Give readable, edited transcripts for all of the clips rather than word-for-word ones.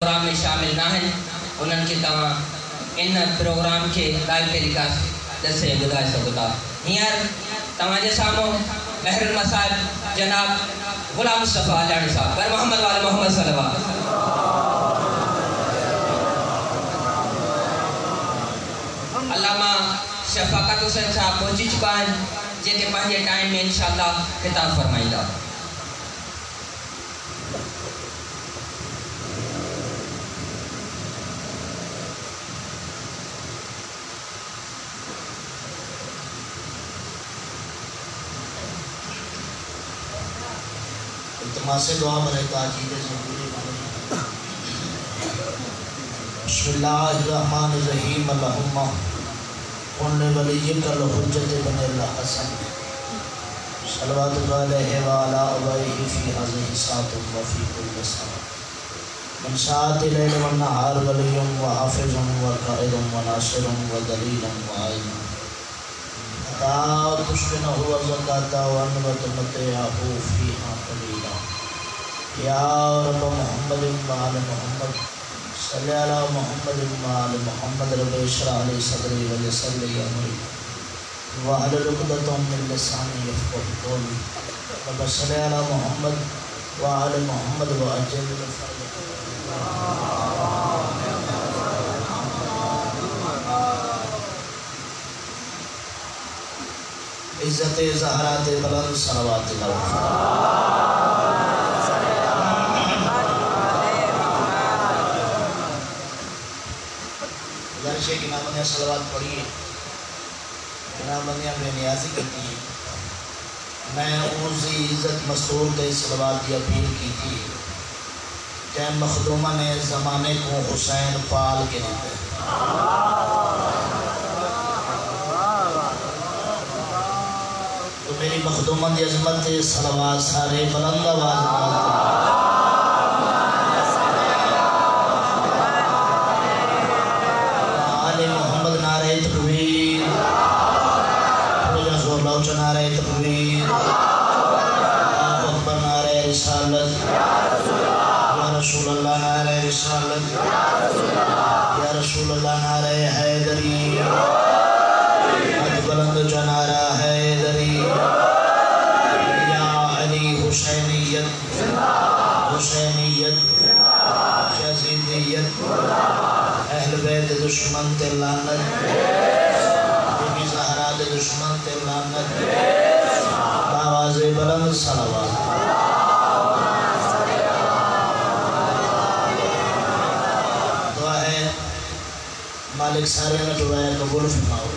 Programme میں شامل نہ ہیں انہوں کے تمام ان پروگرام کے لائیو ٹیلی کاسٹ دسے بدائے سکتا ہیئر تمام سامو بحر المصائب جناب غلام مصطفیٰ جانی صاحب پر محمد والے محمد صلی اللہ علیہ وسلم علامہ شفاقت حسین صاحب پہنچی چکا ہے جیتے پہنچے ٹائم میں انشاءاللہ خطاب فرمائی دا التماس دعا برے تاجید ضروری بانی بسم اللہ الرحمن الرحیم اللہم قل ولیک الحجت بن اللہ حسن صلوات اللہ علیہ وعلا علیہ فی حضر سات و فی کل سات من سات لیل و نہار ولیم و حافظ و قائد و ناصر و دلیل و آئین تا تشکنہ و زکاة و انوت متعہو فیہا قلیلہ یا رب محمد وآل محمد صلی علی محمد وآل محمد رب اشرح لی صدری ویسر لی امری واحلل عقدۃ من لسانی یفقهوا قولی رب صلی علی محمد وآل محمد وعجل عزت زہرات بلند صلوات اللہ گزارش کی نامنیہ صلوات پڑھیے نامنیہ بے نیازی کرتی ہے میں عوضی عزت مسرور کے صلوات کی اپیل کی تھی کہ مخدومہ نے زمانے کو حسین پال کے لیتے تو میری مخدومہ دی عظمت صلوات سارے بلند آواز نعرہ تکبیر اللہ اکبر نعرہ رسالت یا رسول اللہ نعرہ رسالت یا رسول اللہ نعرہ حیدری حد بلند جو نعرہ حیدری یا علی حسینیت حسینیت یزیدیت اہل بیت دشمن تے لعنت زہرات دشمن تے لعنت آواز بلند صلوات دعا ہے مالک سارے میں دعائے قبول فرماؤ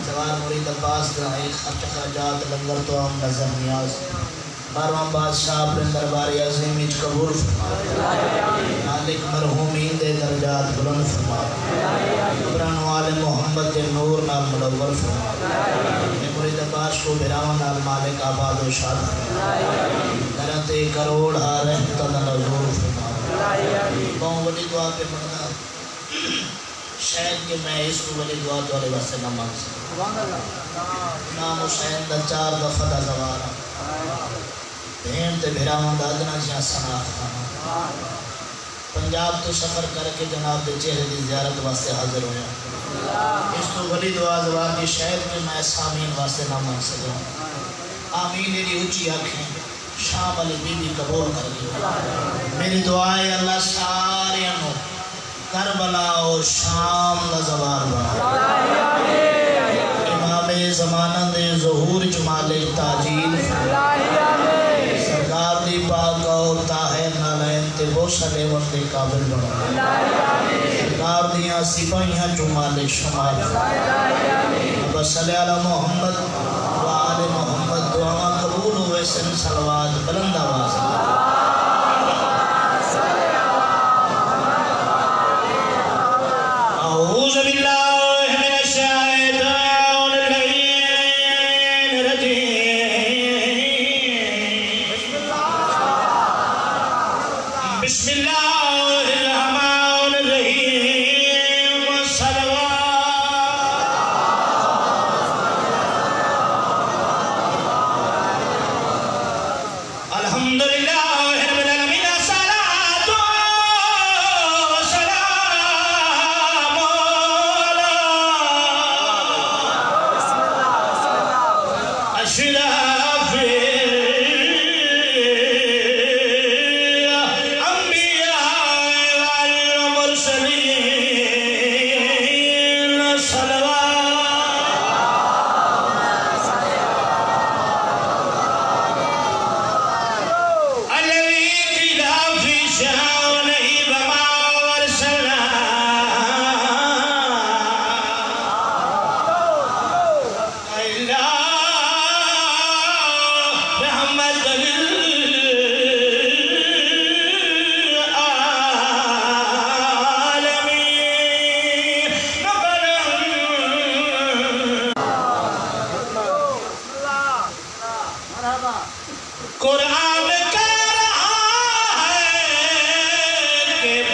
جوان مرید عباس دعائی خرچ خرجات لنگر تو ہم نظر نیاز بارواں بادشاہ اپنے درباری عظیم اچ قبول فرماؤ مالک مرحومین دے درجات بلند فرماؤ قبران والے محمد دے نور نال منور فرماؤ میں مرید عباس کو براؤں نال مالک آباد و شاد فرماؤ درتے کروڑ رحمت نظور فرماؤ بہن ولی دعا پہ پڑھنا شاید کہ میں اس کو ولی دعا والے واسطے نہ مانگ سکتا امام حسین دا 4 دفعہ دا زوارا بہن تے بھراواں دا ادنا جہاں سناخانا پنجاب تو سفر کر کے جناب دے چہرے دی زیارت واسطے حاضر ہویا اس تو ولی دعا زوار کی شاید کہ میں سامین واسطے نہ مانگ سکتا آمین میری اچھی آنکھیں شام علی بی بی قبول کر گئی میری دعائے اللہ سارے انہوں کربلا و شام دا زوار بنا امام زمانہ دے ظہور جمال تاجیل سرکار دی پاک اور تاہر نالین تے بوسہ لیون دے قابل بنا سرکار دیاں سپاہیاں جمال شمال اب صلی علی محمد وآل محمد دعا قبول ہوئے سن صلوات بلند آواز اعوذ باللہ من الشیطان الرجیم بسم اللہ الرحمن الرحیم الحمدللہ رب العالمین صلاۃ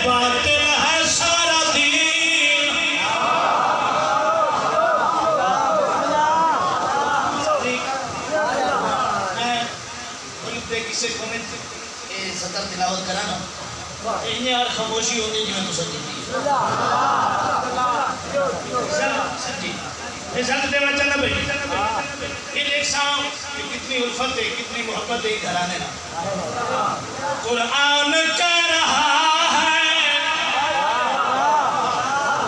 باطل ہے سارا دین. میں کسی کومنٹ سطر تلاوت کرا نا انہیں اور خاموشی ہوتی جو میں تو سچی تھی سچی رزلٹ دے بچہ نہ بھئی یہ ایک سام کتنی الفت ہے کتنی محبت ہے گھرانے نا قرآن کہہ رہا ہے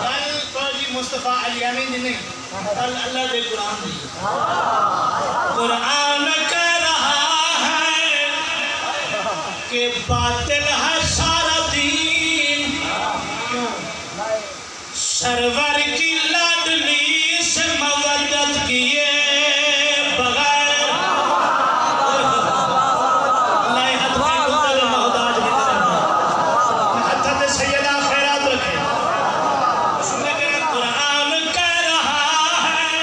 کل فوجی مصطفیٰ علیانی دی نہیں کل اللہ دے قرآن دی قرآن کہہ رہا ہے کہ باطل ہے سارا دین سرور کی لاڈلی سے مودت کیے بغیر اللہ حد میں مطلب محتاج بھی کرنا حضرت سیدہ خیرات رکھے قرآن کہہ رہا ہے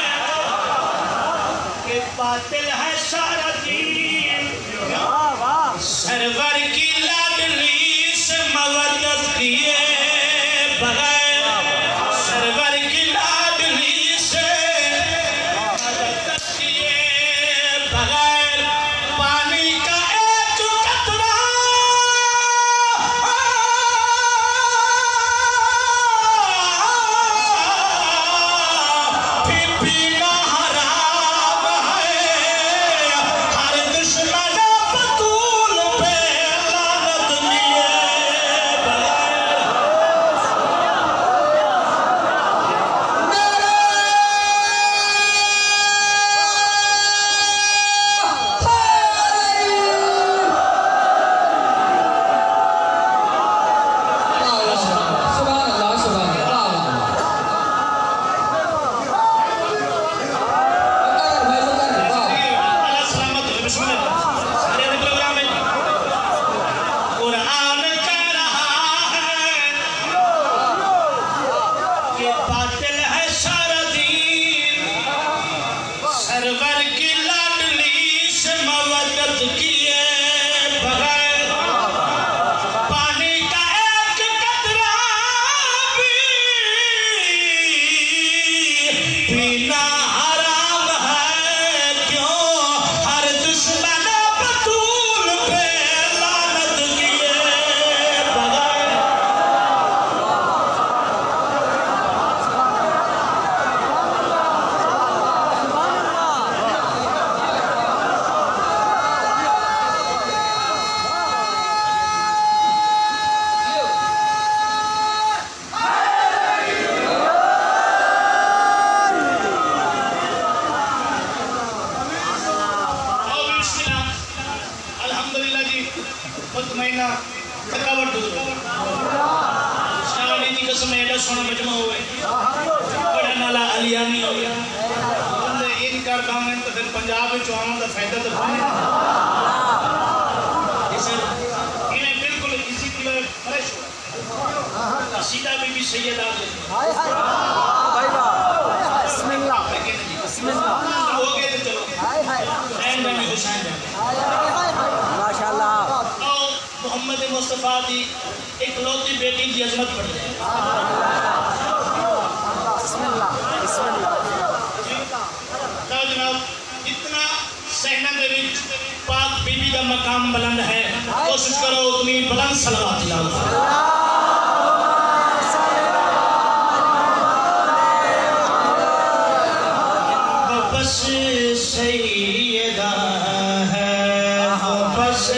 کہ باطل ہے سارا دین سرور کی لاڈلی سے مودت کیے بغیر محمد مصطفیٰ دی ایک لوتی بیٹی دی عظمت پڑھ جائے جناب اتنا سہنہ دے وچ پاک بی بی دا مقام بلند ہے کوشش کرو اتنی بلند صلوات تلاوت بس سیدہ ہے بس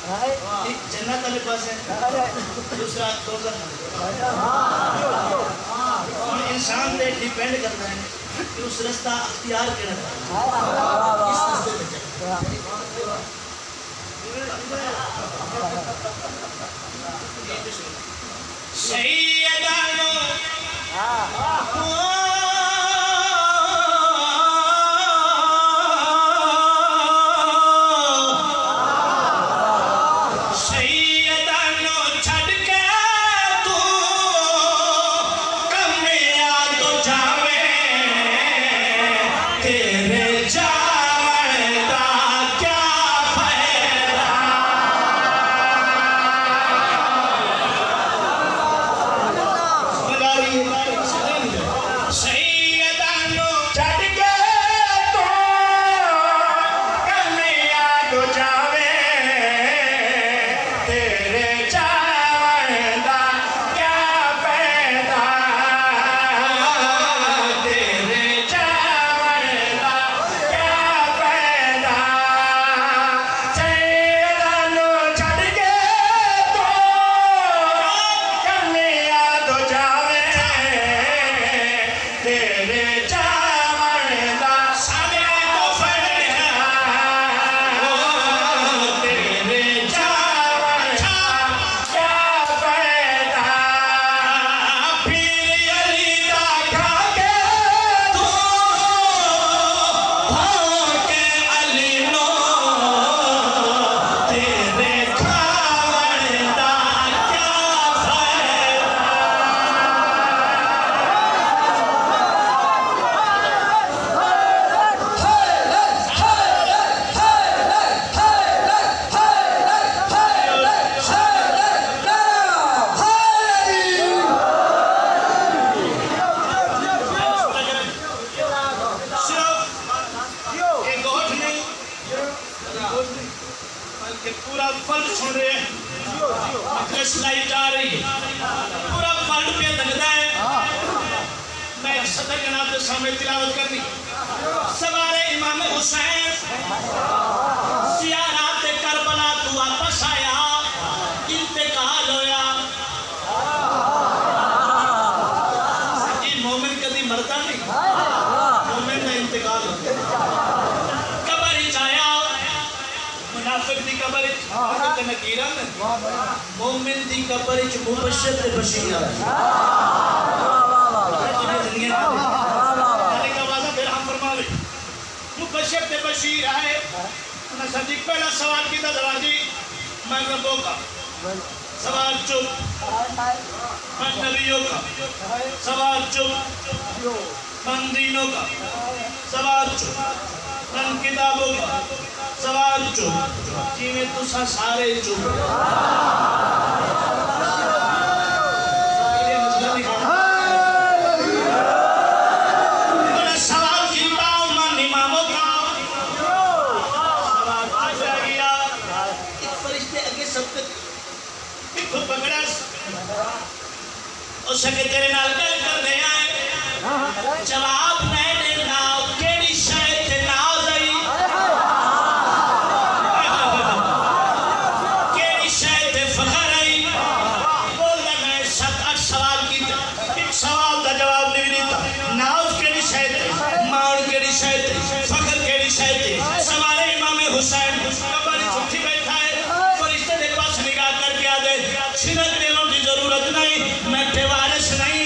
جنت والے پاس ہے دوسرا دوزخ اور انسان پہ ڈیپینڈ کرتا ہے کہ اس رستہ اختیار کرنا اس رستے پہ چلے سیدانو پورا فلڈ سن رہے ہیں مجلس لائٹ آ رہی ہے پورا فلڈ پہ لگتا ہے میں ایک صدر جناب کے سامنے تلاوت کرنی سوارے امام حسین زیارات کربلا تو واپس آیا انتقال ہویا یہ مومن کدی مرتا نہیں مومن کا انتقال ہوتا قبر چایا منافق دی قبر وقت نکیران مومن دی قبر مبشر تے بشیر مبشر تے بشیر آئے انہیں صدیق پہلا سوال کی تھا دراجی میں ربوں کا سوال چپ میں نبیوں کا سوال چپ من دینوں کا سوال چپ من کتابوں کا سوال چپ جی میں تسا سارے چپ اس کے تیرے نال گل کرنے آئے جواب نہیں دینا کیڑی شاید تے ناز آئی کیڑی شاید تے فخر آئی بولنا میں 7-8 سوال کی ایک سوال دا جواب نہیں دیتا ناز کیڑی شاید تے مان کیڑی شاید تے فخر کیڑی شاید تے سوارے امام حسین قبر چھٹی بیٹھا ہے فرشتے دے پاس نگاہ کر کے آدھے چھنک دیوں کی ضرورت نہیں میں وارث نہیں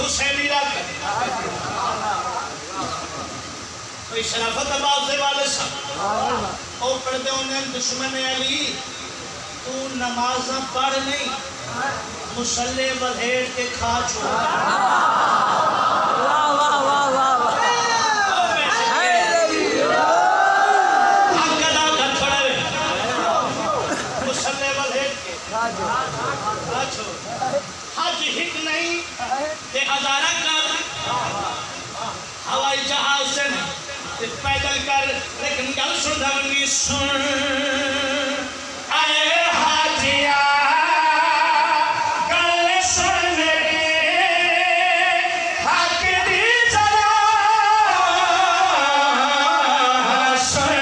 حسینی رکھ کوئی شرافت عباس دے والے صاحب اور پڑھتے انہیں دشمن علی تو نمازہ پڑھ نہیں مسلح بلھیڑ کے کھا چھوڑا حج ہک نہیں تے ہزارہ کر ہوائی جہاز سے نہیں پیدل کر لیکن گل سن دھونگی سن اے حاجیہ گل سن میری حق دی ذرا سن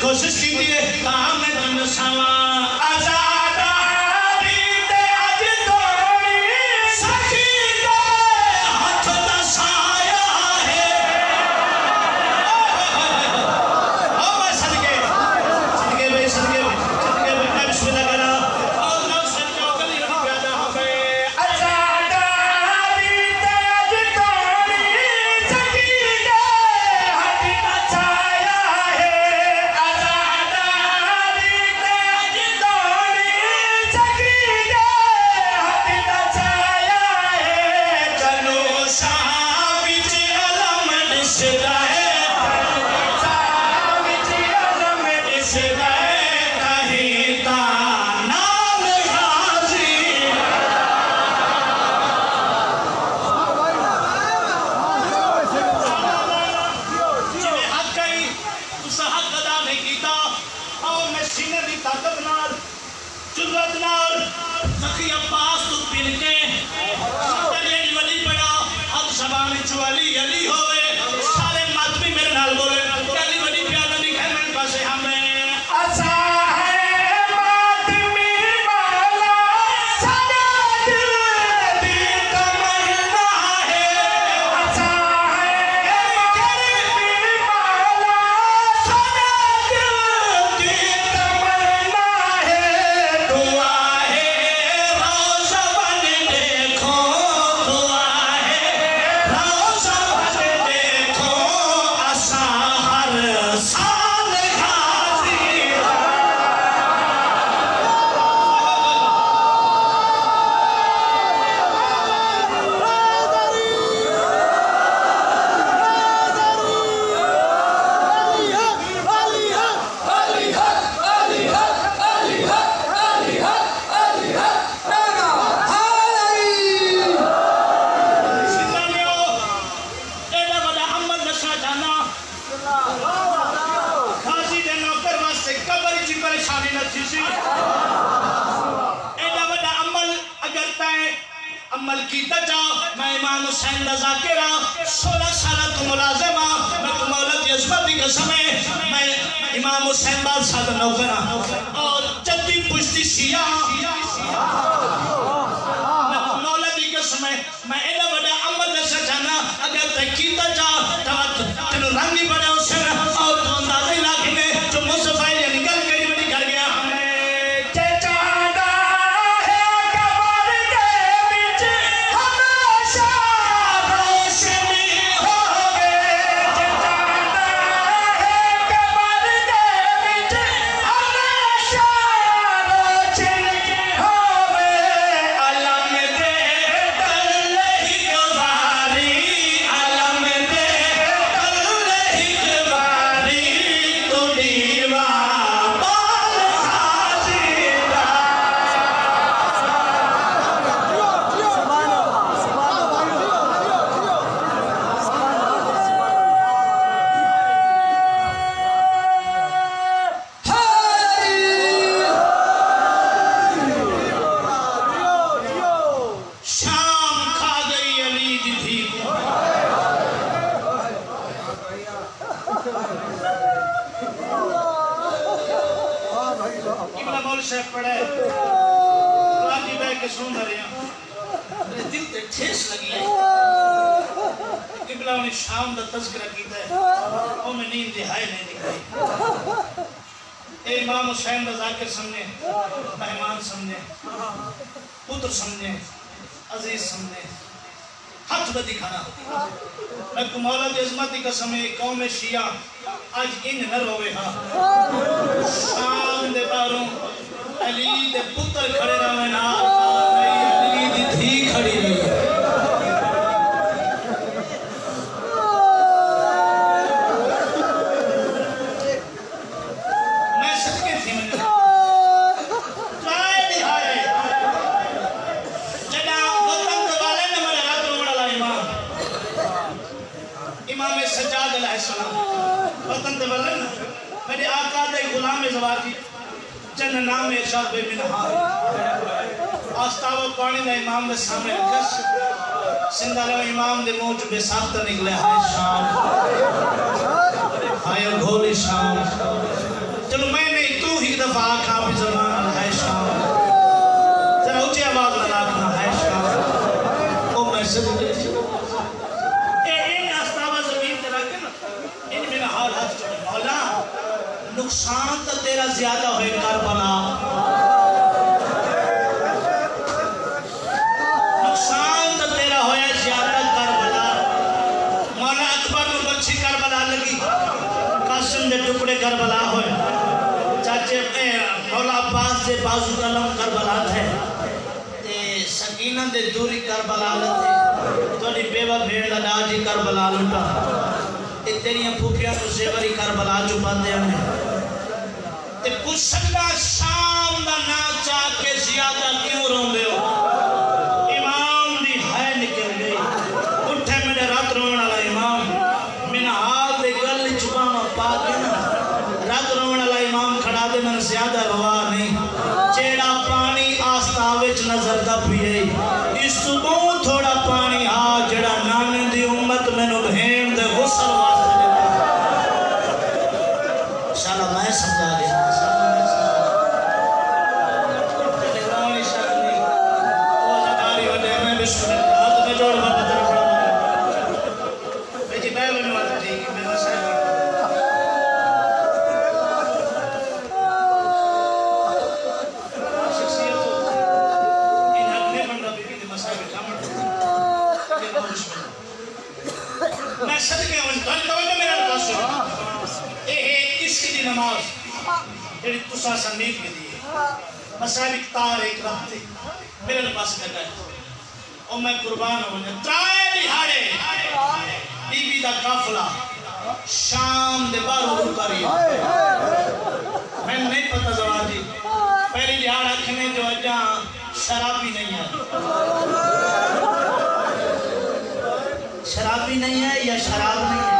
کوشش کی دیئے کام میں تم سامان آزاداری تے آج دوڑی سخی دے ہاتھ دا سایہ ہے او میں صدقے بھئی صدقے بھئی بسم اللہ کرا اور نو صدقے گلی ہم پیادا ہمیں مستحق ادا نہیں کیتا اور میں سینے دی طاقت نال جرت نال سخی عباس تو پھر کے سطر ولی پڑا حد زبان چوالی علی ہوئے سارے ماتمی میرے نال بولے علی ولی پیالا نہیں کہے میں پاسے ہمیں عمل کیتا جاؤ میں امام حسین دا ذاکرہ 16 سالہ تو ملازمہ میں کو مولا دی عظمت دی قسم ہے میں امام حسین بادشاہ دا نوکرہ اور جدی پشتی شیعہ میں کو مولا دی قسم ہے میں ایڈا بڑا عمل دسا جانا اگر تے کیتا جاؤ تنو رنگ نہیں بڑا حسین اور تو اندازہ علاقے میں جو مصطفیٰ یا نکل کری بڑی کر گیا شام دا تذکرہ کیتا ہے وہ میں نیند دہائی نہیں دکھائی اے امام حسین دا ذاکر سمجھے مہمان سمجھے پتر سمجھے عزیز سمجھے ہاتھ بدی کھانا میں کو مولا دی عظمت دی قسم ہے قوم شیعہ آج ان نہ روے ہاں شام دے باروں علی دے پتر کھڑے رہے نا علی دی دھی کھڑی رہے میرے آقا دے غلام زواجی چند نام ارشاد بے منہار آستاو پانی دا امام دے سامنے رکھس سندہ لو امام دے موچ بے ساختہ نکلے ہائے شام ہائے گھولی شام چلو میں نے تو ہی دفعہ آقا بھی زمان ہائے شام ذرا اچھے آواز لگا کھنا ہائے شام او میں سے بلے نقصان تو تیرا زیادہ ہوئے کربلا نقصان تو تیرا ہوئے زیادہ کربلا مولا اکبر میں بچی کربلا لگی قاسم دے ٹکڑے کربلا ہوئے چاچے مولا عباس دے بازو قلم کربلا تھے سکینہ دے دوری کربلا لتے توڑی بیوہ بھیڑ دا ڈاجی کربلا لٹا تیریاں پھوپیاں کو زیوری کربلا جو باندے ہمیں تے پسندہ شام دا نا چاہ کے زیادہ کیوں رون دے ہو امام دی ہے نکل گئی اٹھے میرے رات رونا لا امام من حال دے گل چبانا پا گیا دے من زیادہ روا نہیں جیڑا پانی آستاوچ نظر دا پیے اس تو بہت تھوڑا پانی جیڑا نانے دی امت مینوں بھین دے غسل واسطے انشاءاللہ میں سمجھا گیا سنیت کے دیئے مسائلک تار ایک رہتے میرے پاس کہتا ہے اور میں قربان ہوں ترائے دہاڑے بی بی دا قافلہ شام دے بارو رکاری میں نہیں پتہ زوادی پہلی دہاڑ اکھنے جو اجاں شرابی نہیں ہے شرابی نہیں ہے یا شراب نہیں ہے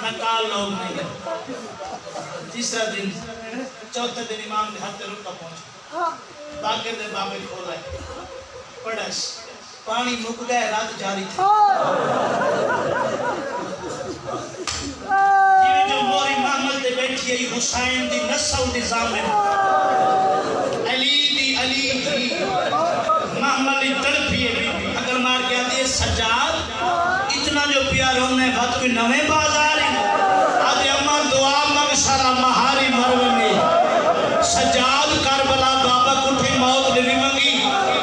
نکال لوگ نہیں ہے تیسرا دن چوتھے دن امام دے ہاتھ رکا پہنچا باقر دے بابے کھول رہے پڑھس پانی مک گئے رات جاری تھی یہ جو موری محمد دے بیٹھی ہے حسین دی نسل دی زامن علی دی محمد دی تڑپی ہے اگر مار کے آتی ہے سجاد اتنا جو پیار ہونے بات کوئی نوے بازار ہیں آدھے اماں دعا مغشرہ مہاری مروے میں سجاد کربلا بابا کٹھے موت نبی منگی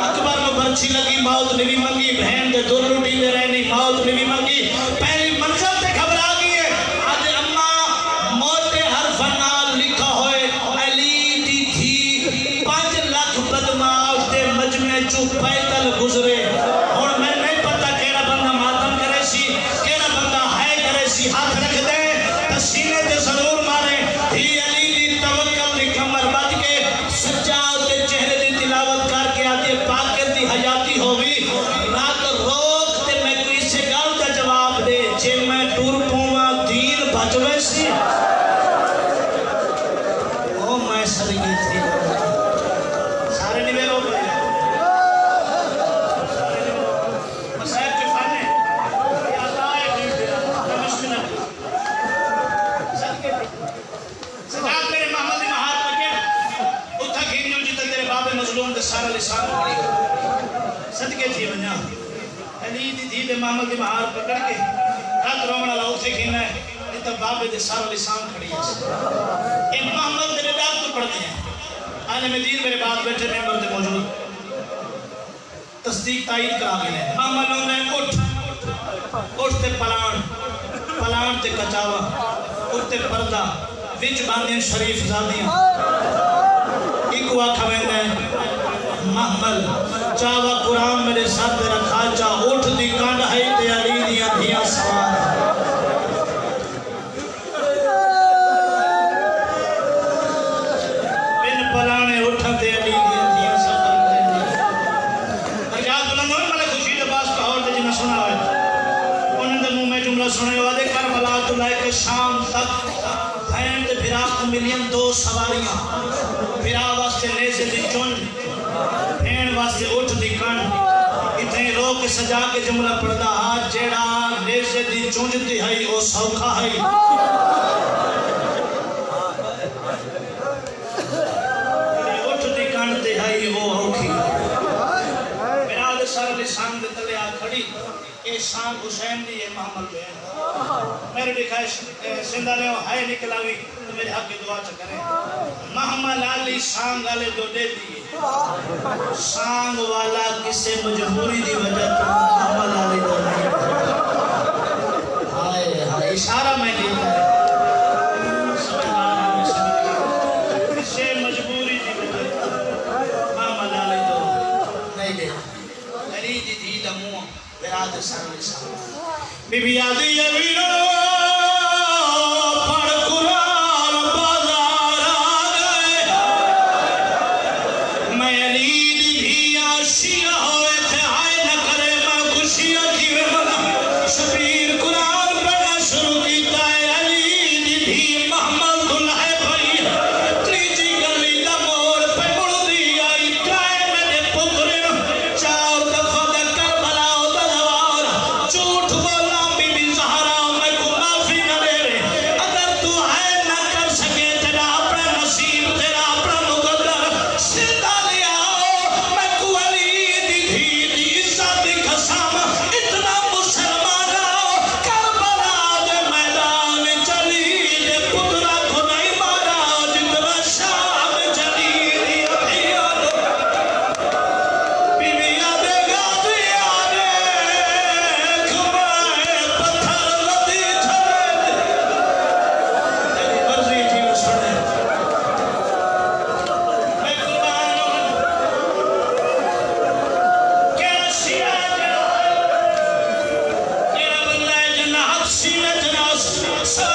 اکبر میں برچی لگی موت نبی منگی بہن دے دل روٹی دے رہنی موت نبی منگی پہلی منزل تے گھبرا گئی ہے آدھے اماں موت ہر فنال لکھا ہوئے علی دی تھی 5 لاکھ بدماش دے مجمع چو پیدل گزرے اور میں نہیں پتا کیڑا بندہ ماتم کرے سی کیڑا بندہ ہے کرے سی ہاتھ رکھ دے تسینے دے ضرور مارے ہی علی دی توکل دی کمر بات کے سجاد دے چہرے دی تلاوت کر کے آتی پاکر دی حیاتی ہوگی رات روک تے میں کوئی سے گل دا جواب دے جے میں ٹور پوما دین بھجوے سی او میں سرگی تھی سارے نوے لوگ سارا لسان پڑی صدقے تھی بنیا علی دی دھی دے محمد دی مہار پکڑ کے رات رومنا لاؤ سے کھینا ہے اتنا بابے دے سارا لسان کھڑی ہے اے محمد دے ڈاک تو پڑھتے ہیں آنے میں دین میرے بعد بیٹھے ممبر دے موجود تصدیق تائید کرا گئے ہیں محمد لوگ نے اٹھ تے پلان تے کچاوا اٹھ تے پردہ وچ باندین شریف زادیاں ایک واقع ویندہ ہے محمل چاوا قرآن میرے ساتھ رکھا چا اٹھ دی کانڈ ہے تے علی دیا دیا سوار بن پلانے اٹھا تے علی دیا سوار اجاد بلند ہوئے ملے خوشی دباس کا اور دے جنہ سنا ہوئے انہیں دے منہ میں جملہ سنے وعدے کربلا تو لائے کہ شام تک بھین دے بھرا کو ملین 2 سواریاں بھرا واسطے نیزے دی چونج بھین واسطے اٹھ دی کن اتنے رو کے سجا کے جملہ پڑھدا ہاتھ جیڑا نیزے دی چونج دی ہے او سوکھا ہے اٹھ دی کن دی ہے او اوکھی بھرا دے سر لسان دے تلے آ کھڑی اے شان حسین دی اے محمد بہن میرے دکھائے سندہ نے ہائے نکلاوی تو میرے حق کی دعا چکریں محمد علی سانگ والے دو دے دیئے سانگ والا کسے مجبوری دی وجہ تو محمد علی دو نہیں ہائے ہائے اشارہ میں دیتا ہے کسے مجبوری دی وجہ تو محمد علی دو نہیں دیتا علی دی دی دموں براد سر لسان بی بی آدھی یوینو پڑھ قرآن بازار آگئے میں علی دی بھی آشیہ ہوئے تھے آئے نہ کرے میں خوشیہ کی میں منا شبیر حسین